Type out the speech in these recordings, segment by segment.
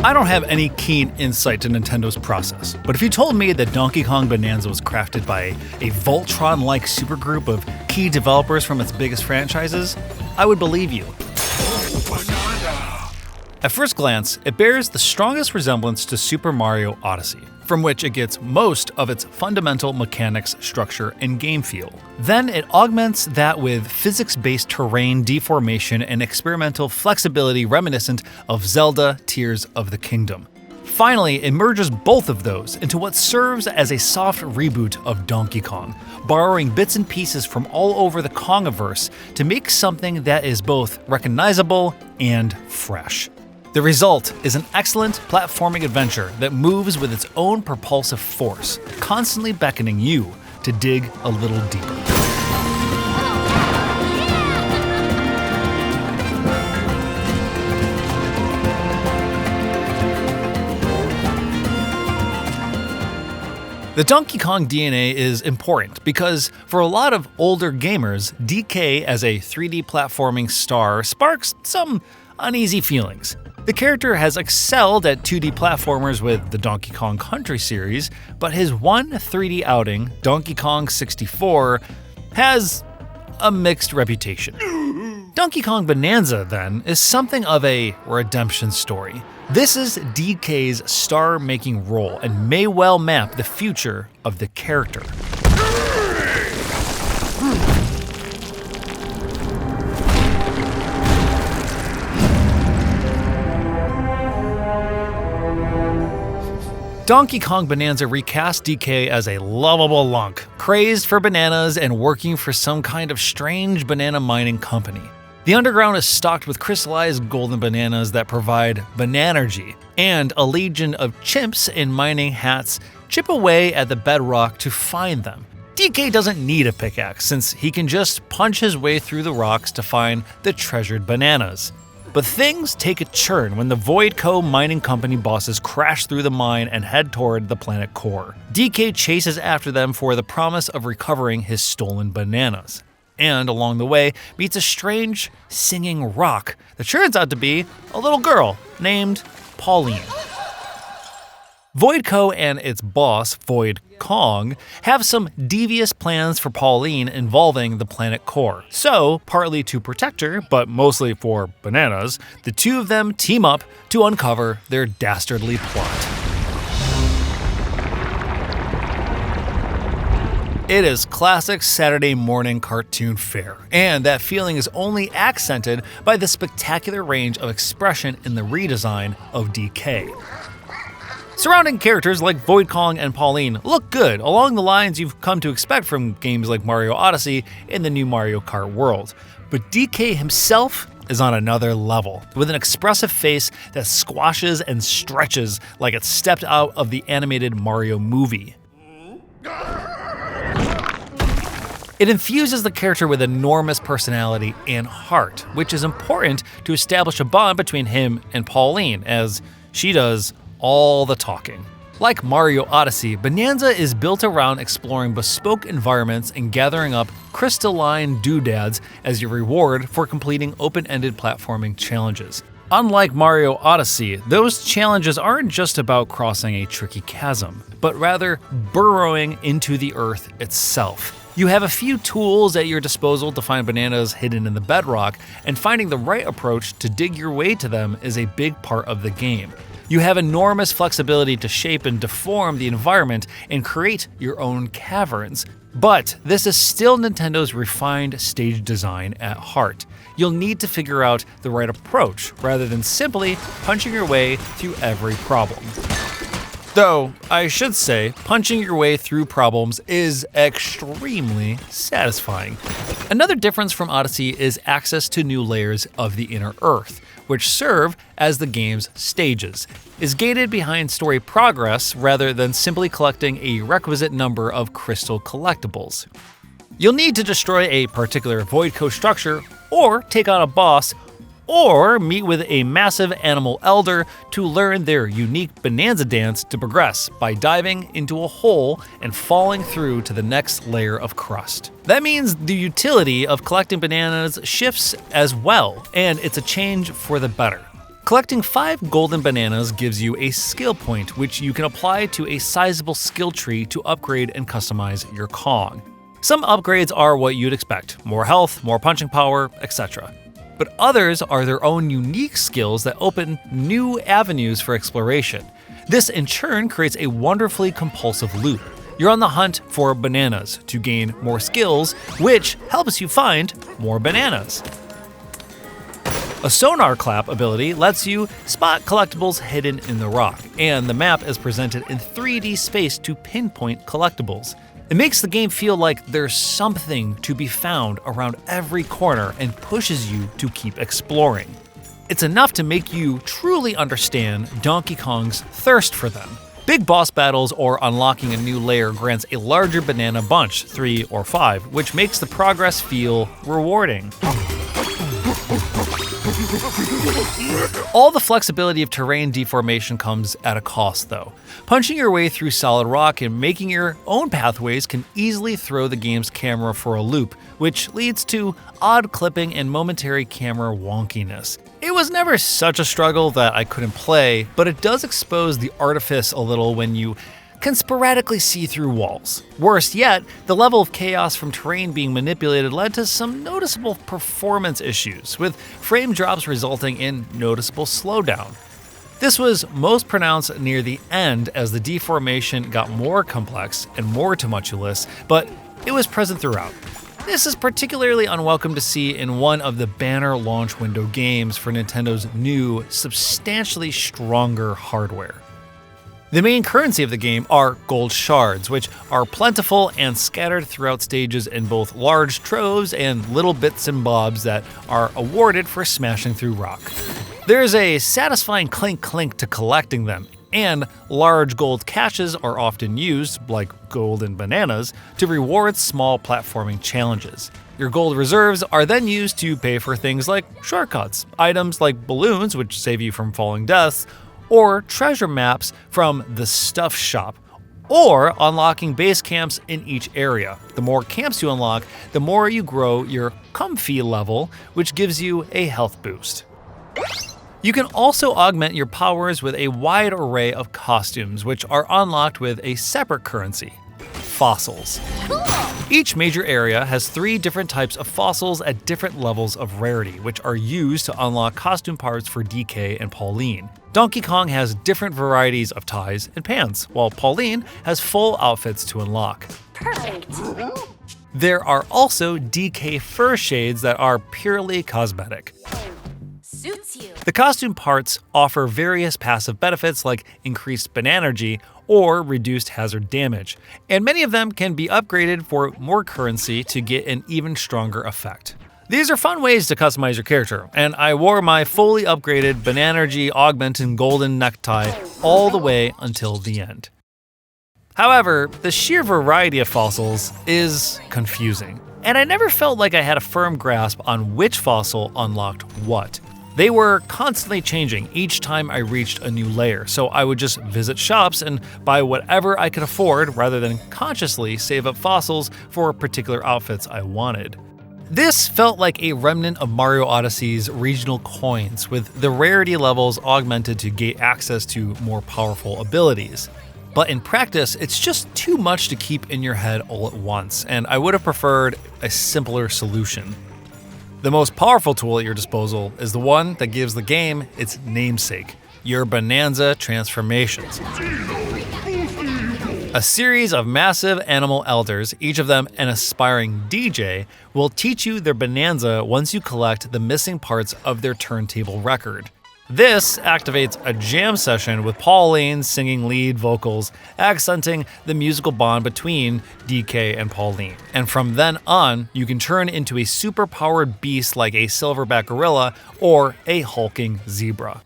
I don't have any keen insight to Nintendo's process, but if you told me that Donkey Kong Bonanza was crafted by a Voltron-like supergroup of key developers from its biggest franchises, I would believe you. At first glance, it bears the strongest resemblance to Super Mario Odyssey, from which it gets most of its fundamental mechanics, structure, and game feel. Then it augments that with physics-based terrain deformation and experimental flexibility reminiscent of Zelda Tears of the Kingdom. Finally, it merges both of those into what serves as a soft reboot of Donkey Kong, borrowing bits and pieces from all over the Kongiverse to make something that is both recognizable and fresh. The result is an excellent platforming adventure that moves with its own propulsive force, constantly beckoning you to dig a little deeper. The Donkey Kong DNA is important because for a lot of older gamers, DK as a 3D platforming star sparks some uneasy feelings. The character has excelled at 2D platformers with the Donkey Kong Country series, but his one 3D outing, Donkey Kong 64, has a mixed reputation. Donkey Kong Bananza, then, is something of a redemption story. This is DK's star-making role and may well map the future of the character. Donkey Kong Bonanza recast DK as a lovable lunk, crazed for bananas and working for some kind of strange banana mining company. The underground is stocked with crystallized golden bananas that provide bananergy, and a legion of chimps in mining hats chip away at the bedrock to find them. DK doesn't need a pickaxe since he can just punch his way through the rocks to find the treasured bananas. But things take a turn when the Void Co. mining company bosses crash through the mine and head toward the planet core. DK chases after them for the promise of recovering his stolen bananas. And along the way, meets a strange singing rock that turns out to be a little girl named Pauline. Void Co. and its boss, Void Kong, have some devious plans for Pauline involving the planet core. So, partly to protect her, but mostly for bananas, the two of them team up to uncover their dastardly plot. It is classic Saturday morning cartoon fare, and that feeling is only accented by the spectacular range of expression in the redesign of DK. Surrounding characters like Void Kong and Pauline look good, along the lines you've come to expect from games like Mario Odyssey in the new Mario Kart world. But DK himself is on another level, with an expressive face that squashes and stretches like it stepped out of the animated Mario movie. It infuses the character with enormous personality and heart, which is important to establish a bond between him and Pauline, as she does all the talking. Like Mario Odyssey, Bonanza is built around exploring bespoke environments and gathering up crystalline doodads as your reward for completing open-ended platforming challenges. Unlike Mario Odyssey, those challenges aren't just about crossing a tricky chasm, but rather burrowing into the earth itself. You have a few tools at your disposal to find bananas hidden in the bedrock, and finding the right approach to dig your way to them is a big part of the game. You have enormous flexibility to shape and deform the environment and create your own caverns. But this is still Nintendo's refined stage design at heart. You'll need to figure out the right approach rather than simply punching your way through every problem. Though, I should say, punching your way through problems is extremely satisfying. Another difference from Odyssey is access to new layers of the inner Earth, which serve as the game's stages, is gated behind story progress rather than simply collecting a requisite number of crystal collectibles. You'll need to destroy a particular Void Co. structure, or take on a boss, or meet with a massive animal elder to learn their unique Bonanza dance to progress by diving into a hole and falling through to the next layer of crust. That means the utility of collecting bananas shifts as well, and it's a change for the better. Collecting 5 golden bananas gives you a skill point, which you can apply to a sizable skill tree to upgrade and customize your Kong. Some upgrades are what you'd expect: more health, more punching power, etc. But others are their own unique skills that open new avenues for exploration. This in turn creates a wonderfully compulsive loop. You're on the hunt for bananas to gain more skills, which helps you find more bananas. A sonar clap ability lets you spot collectibles hidden in the rock, and the map is presented in 3D space to pinpoint collectibles. It makes the game feel like there's something to be found around every corner and pushes you to keep exploring. It's enough to make you truly understand Donkey Kong's thirst for them. Big boss battles or unlocking a new layer grants a larger banana bunch, 3 or 5, which makes the progress feel rewarding. All the flexibility of terrain deformation comes at a cost, though. Punching your way through solid rock and making your own pathways can easily throw the game's camera for a loop, which leads to odd clipping and momentary camera wonkiness. It was never such a struggle that I couldn't play, but it does expose the artifice a little when you can sporadically see through walls. Worse yet, the level of chaos from terrain being manipulated led to some noticeable performance issues, with frame drops resulting in noticeable slowdown. This was most pronounced near the end as the deformation got more complex and more tumultuous, but it was present throughout. This is particularly unwelcome to see in one of the banner launch window games for Nintendo's new, substantially stronger hardware. The main currency of the game are gold shards, which are plentiful and scattered throughout stages in both large troves and little bits and bobs that are awarded for smashing through rock. There's a satisfying clink to collecting them, and large gold caches are often used, like golden bananas, to reward small platforming challenges. Your gold reserves are then used to pay for things like shortcuts, items like balloons, which save you from falling deaths, or treasure maps from the stuff shop, or unlocking base camps in each area. The more camps you unlock, the more you grow your comfy level, which gives you a health boost. You can also augment your powers with a wide array of costumes, which are unlocked with a separate currency: fossils. Each major area has 3 different types of fossils at different levels of rarity, which are used to unlock costume parts for DK and Pauline. Donkey Kong has different varieties of ties and pants, while Pauline has full outfits to unlock. Perfect. There are also DK fur shades that are purely cosmetic. Suits you. The costume parts offer various passive benefits like increased Banergy or reduced hazard damage, and many of them can be upgraded for more currency to get an even stronger effect. These are fun ways to customize your character, and I wore my fully upgraded Banergy augmented golden necktie all the way until the end. However, the sheer variety of fossils is confusing, and I never felt like I had a firm grasp on which fossil unlocked what. They were constantly changing each time I reached a new layer, so I would just visit shops and buy whatever I could afford rather than consciously save up fossils for particular outfits I wanted. This felt like a remnant of Mario Odyssey's regional coins, with the rarity levels augmented to gate access to more powerful abilities. But in practice, it's just too much to keep in your head all at once, and I would have preferred a simpler solution. The most powerful tool at your disposal is the one that gives the game its namesake: your Bonanza transformations. A series of massive animal elders, each of them an aspiring DJ, will teach you their Bonanza once you collect the missing parts of their turntable record. This activates a jam session with Pauline singing lead vocals, accenting the musical bond between DK and Pauline. And from then on, you can turn into a super-powered beast like a silverback gorilla or a hulking zebra.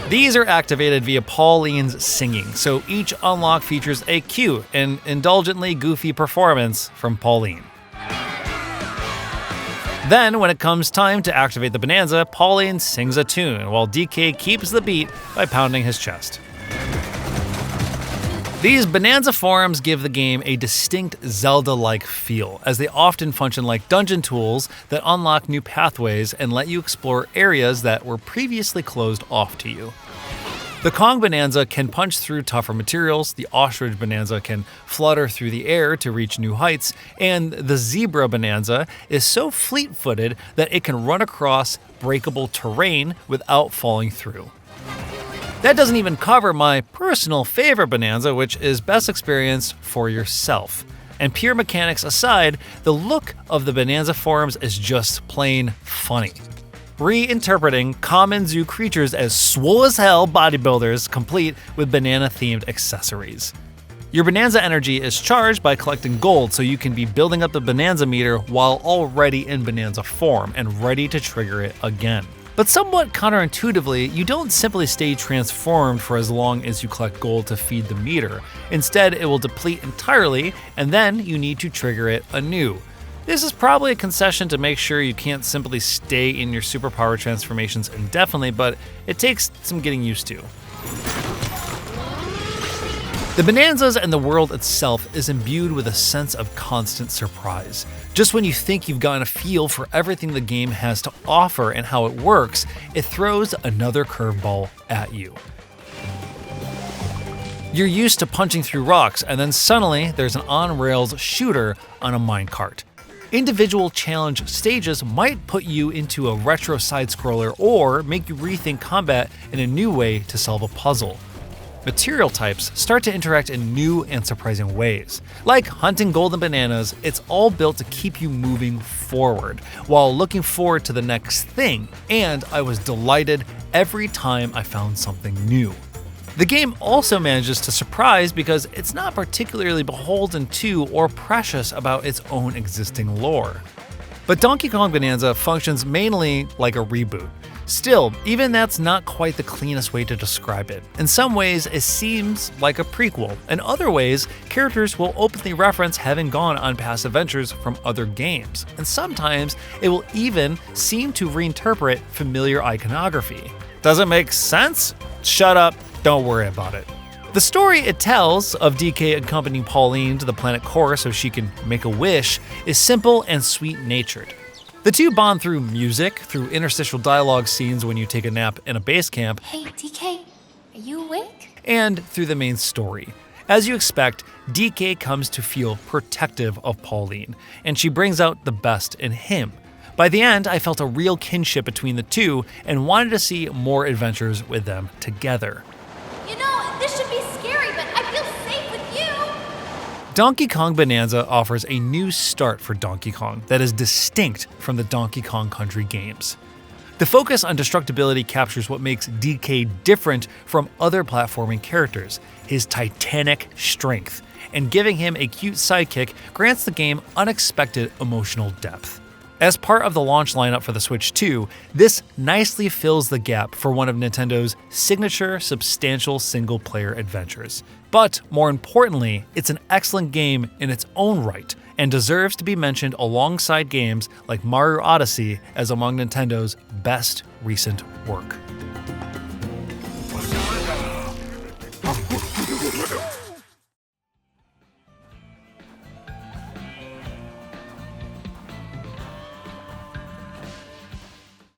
These are activated via Pauline's singing, so each unlock features a cue, an indulgently goofy performance from Pauline. Then, when it comes time to activate the Bonanza, Pauline sings a tune, while DK keeps the beat by pounding his chest. These Bonanza forums give the game a distinct Zelda-like feel, as they often function like dungeon tools that unlock new pathways and let you explore areas that were previously closed off to you. The Kong Bananza can punch through tougher materials, the Ostrich Bonanza can flutter through the air to reach new heights, and the Zebra Bonanza is so fleet-footed that it can run across breakable terrain without falling through. That doesn't even cover my personal favorite Bonanza, which is best experienced for yourself. And pure mechanics aside, the look of the Bonanza forums is just plain funny. Reinterpreting common zoo creatures as swole as hell bodybuilders, complete with banana-themed accessories. Your Bonanza energy is charged by collecting gold, so you can be building up the Bonanza meter while already in Bonanza form and ready to trigger it again. But somewhat counterintuitively, you don't simply stay transformed for as long as you collect gold to feed the meter. Instead, it will deplete entirely, and then you need to trigger it anew. This is probably a concession to make sure you can't simply stay in your superpower transformations indefinitely, but it takes some getting used to. The Bonanzas and the world itself is imbued with a sense of constant surprise. Just when you think you've gotten a feel for everything the game has to offer and how it works, it throws another curveball at you. You're used to punching through rocks, and then suddenly there's an on-rails shooter on a minecart. Individual challenge stages might put you into a retro side-scroller or make you rethink combat in a new way to solve a puzzle. Material types start to interact in new and surprising ways. Like hunting golden bananas, it's all built to keep you moving forward while looking forward to the next thing, and I was delighted every time I found something new. The game also manages to surprise because it's not particularly beholden to or precious about its own existing lore. But Donkey Kong Bonanza functions mainly like a reboot. Still, even that's not quite the cleanest way to describe it. In some ways, it seems like a prequel. In other ways, characters will openly reference having gone on past adventures from other games. And sometimes, it will even seem to reinterpret familiar iconography. Does it make sense? Shut up, don't worry about it. The story it tells of DK accompanying Pauline to the planet Core so she can make a wish is simple and sweet-natured. The two bond through music, through interstitial dialogue scenes when you take a nap in a base camp, Hey, DK, are you awake? and through the main story. As you expect, DK comes to feel protective of Pauline, and she brings out the best in him. By the end, I felt a real kinship between the two and wanted to see more adventures with them together. You know, this should be scary, but I feel safe with you. Donkey Kong Bonanza offers a new start for Donkey Kong that is distinct from the Donkey Kong Country games. The focus on destructibility captures what makes DK different from other platforming characters, his titanic strength, and giving him a cute sidekick grants the game unexpected emotional depth. As part of the launch lineup for the Switch 2, this nicely fills the gap for one of Nintendo's signature substantial single-player adventures. But more importantly, it's an excellent game in its own right and deserves to be mentioned alongside games like Mario Odyssey as among Nintendo's best recent work.